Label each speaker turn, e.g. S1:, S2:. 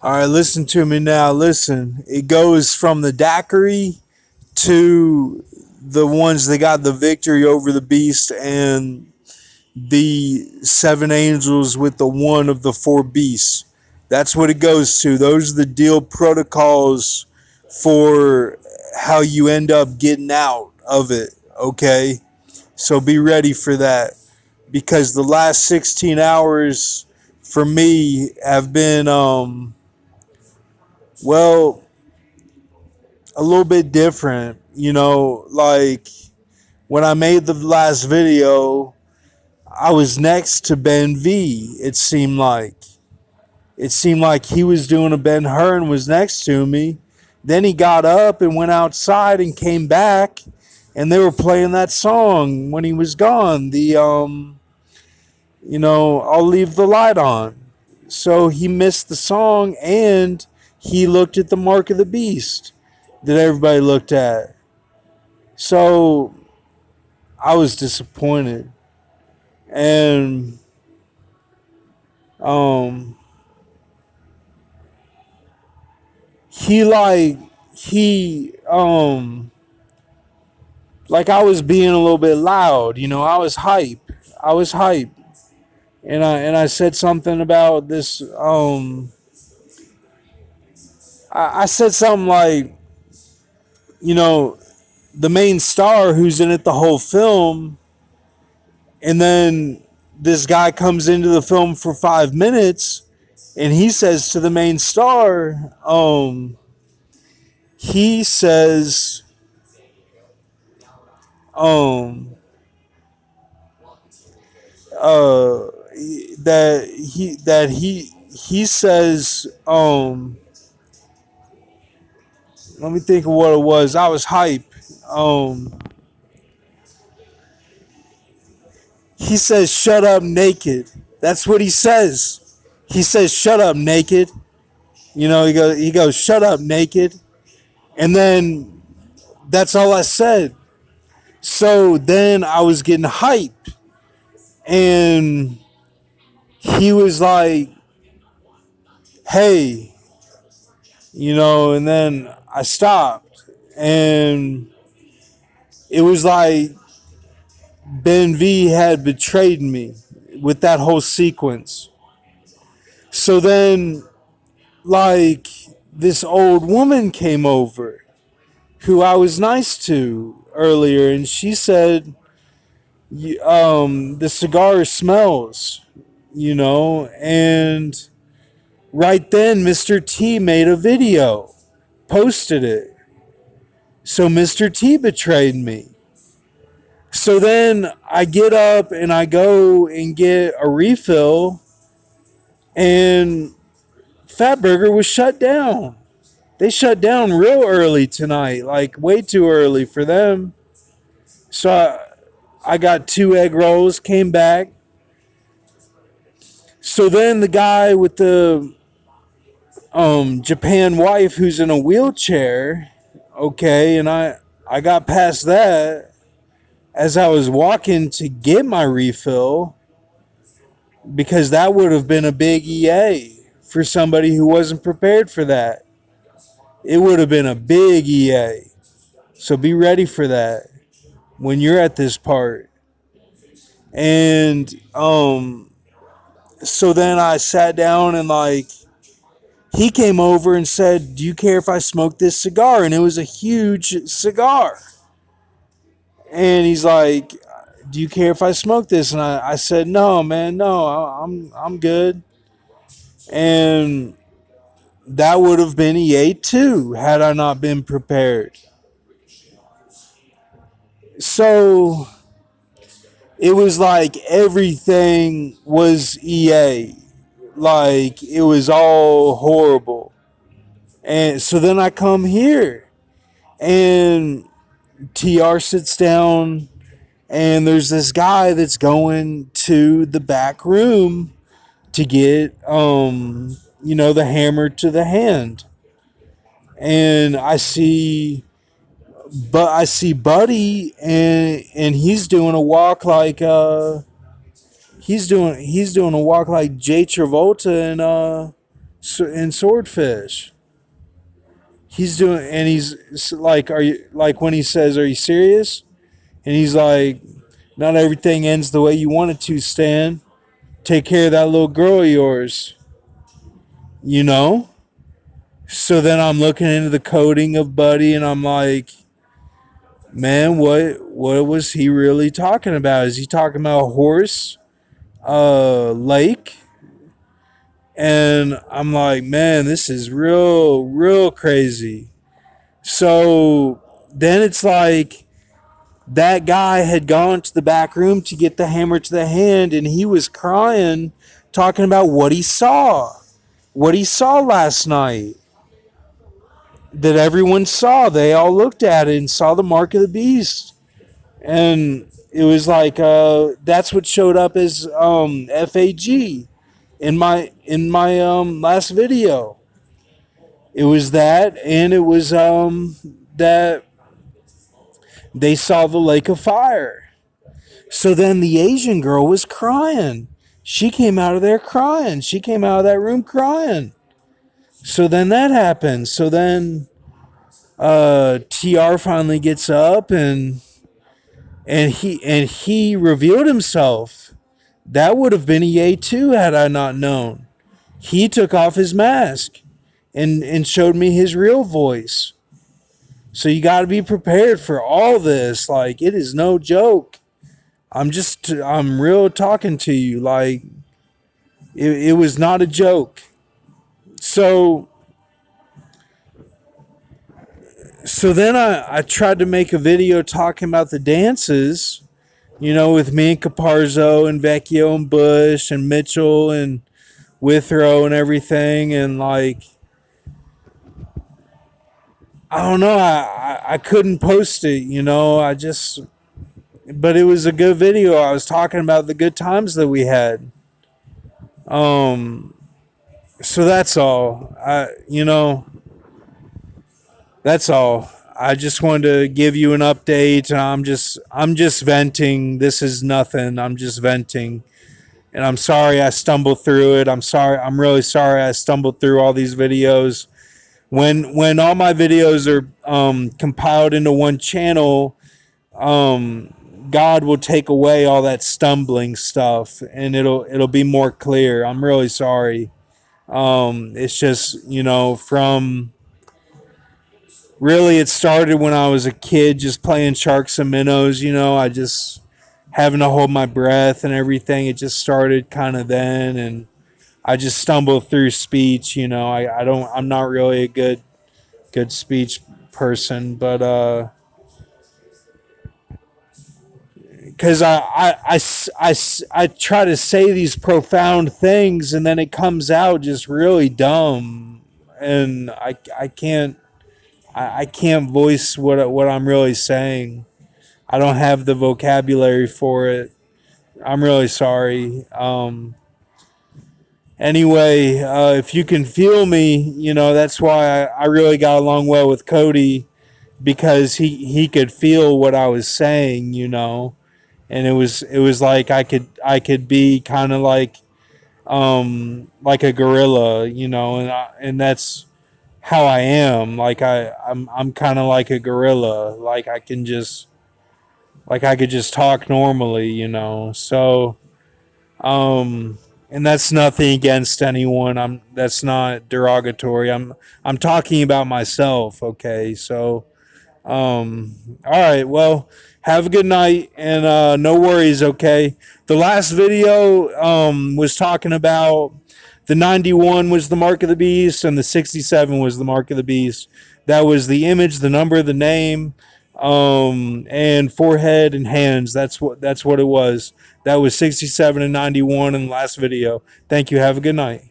S1: All right, listen to me now. Listen, it goes from the daiquiri to the ones that got the victory over the beast and the seven angels with the one of the four beasts. That's what it goes to. Those are the deal protocols for how you end up getting out of it. Okay, so be ready for that because the last 16 hours for me have been well, a little bit different. Like when I made the last video, I was next to Ben V. It seemed like he was doing a Ben Hur and was next to me. Then he got up and went outside and came back, and they were playing that song when he was gone. I'll leave the light on. So he missed the song and he looked at the mark of the beast that everybody looked at. So I was disappointed. And um he like he like I was being a little bit loud, I was hype. I was hype. And I said something about this I said something like, you know, the main star who's in it the whole film, and then this guy comes into the film for 5 minutes and he says to the main star, he says, um, uh, he says, let me think of what it was. I was hype. He says, "Shut up, naked." That's what he says. He says, "Shut up, naked." He goes, "Shut up, naked," and then that's all I said. So then I was getting hyped, and he was like, "Hey," and then I stopped, and it was like Ben V had betrayed me with that whole sequence. So then, like, this old woman came over who I was nice to earlier, and she said, the cigar smells, and right then Mr. T made a video, posted it. So Mr. T betrayed me. So then I get up and I go and get a refill, and Fatburger was shut down. They shut down real early tonight, like way too early for them. So I got two egg rolls, came back. So then the guy with the Japan wife who's in a wheelchair, okay, and I got past that as I was walking to get my refill because that would have been a big EA for somebody who wasn't prepared for that. It would have been a big EA. So be ready for that when you're at this part. And so then I sat down and like he came over and said, "Do you care if I smoke this cigar?" And it was a huge cigar. And he's like, "Do you care if I smoke this?" And I said, "No, man, no, I'm good." And that would have been EA too had I not been prepared. So it was like everything was EA. Like it was all horrible. And so then I come here and TR sits down and there's this guy that's going to the back room to get the hammer to the hand. And I see Buddy and he's doing a walk like he's doing a walk like Jay Travolta and in Swordfish. He's doing, and he's like, "Are you like when he says, are you serious?" And he's like, "Not everything ends the way you want it to, Stan. Take care of that little girl of yours." You know. So then I'm looking into the coding of Buddy, and I'm like, man, what was he really talking about? Is he talking about a horse, lake? And I'm like, man, this is real crazy. So then it's like that guy had gone to the back room to get the hammer to the hand, and he was crying, talking about what he saw last night, that everyone saw. They all looked at it and saw the mark of the beast. And it was like, that's what showed up as FAG in my last video. It was that, and it was that they saw the lake of fire. So then the Asian girl was crying. She came out of there crying. She came out of that room crying. So then that happened. So then TR finally gets up, and he revealed himself. That would have been EA too had I not known. He took off his mask and showed me his real voice. So you got to be prepared for all this. Like, it is no joke. I'm real talking to you. Like, it was not a joke. So then I tried to make a video talking about the dances, with me and Caparzo and Vecchio and Bush and Mitchell and Withrow and everything. And like, I don't know, I couldn't post it, but it was a good video. I was talking about the good times that we had. So that's all. That's all. I just wanted to give you an update. I'm just venting. This is nothing. I'm just venting. And I'm sorry I stumbled through it. I'm really sorry I stumbled through all these videos. When all my videos are compiled into one channel, God will take away all that stumbling stuff, and it'll be more clear. I'm really sorry. It's just, from really, it started when I was a kid, just playing sharks and minnows. I just having to hold my breath and everything. It just started kind of then, and I just stumbled through speech. I'm not really a good speech person, but because I try to say these profound things, and then it comes out just really dumb, and I can't voice what I'm really saying. I don't have the vocabulary for it. I'm really sorry. Anyway, if you can feel me, that's why I really got along well with Cody, because he could feel what I was saying, and it was like I could be kind of like a gorilla, and that's how I am. Like I'm kind of like a gorilla. Like I could just talk normally, So, and that's nothing against anyone. That's not derogatory. I'm talking about myself. Okay, so all right. Well, have a good night, and no worries. Okay. The last video was talking about the 91 was the mark of the beast, and the 67 was the mark of the beast. That was the image, the number, the name, and forehead and hands. That's what it was. That was 67 and 91 in the last video. Thank you. Have a good night.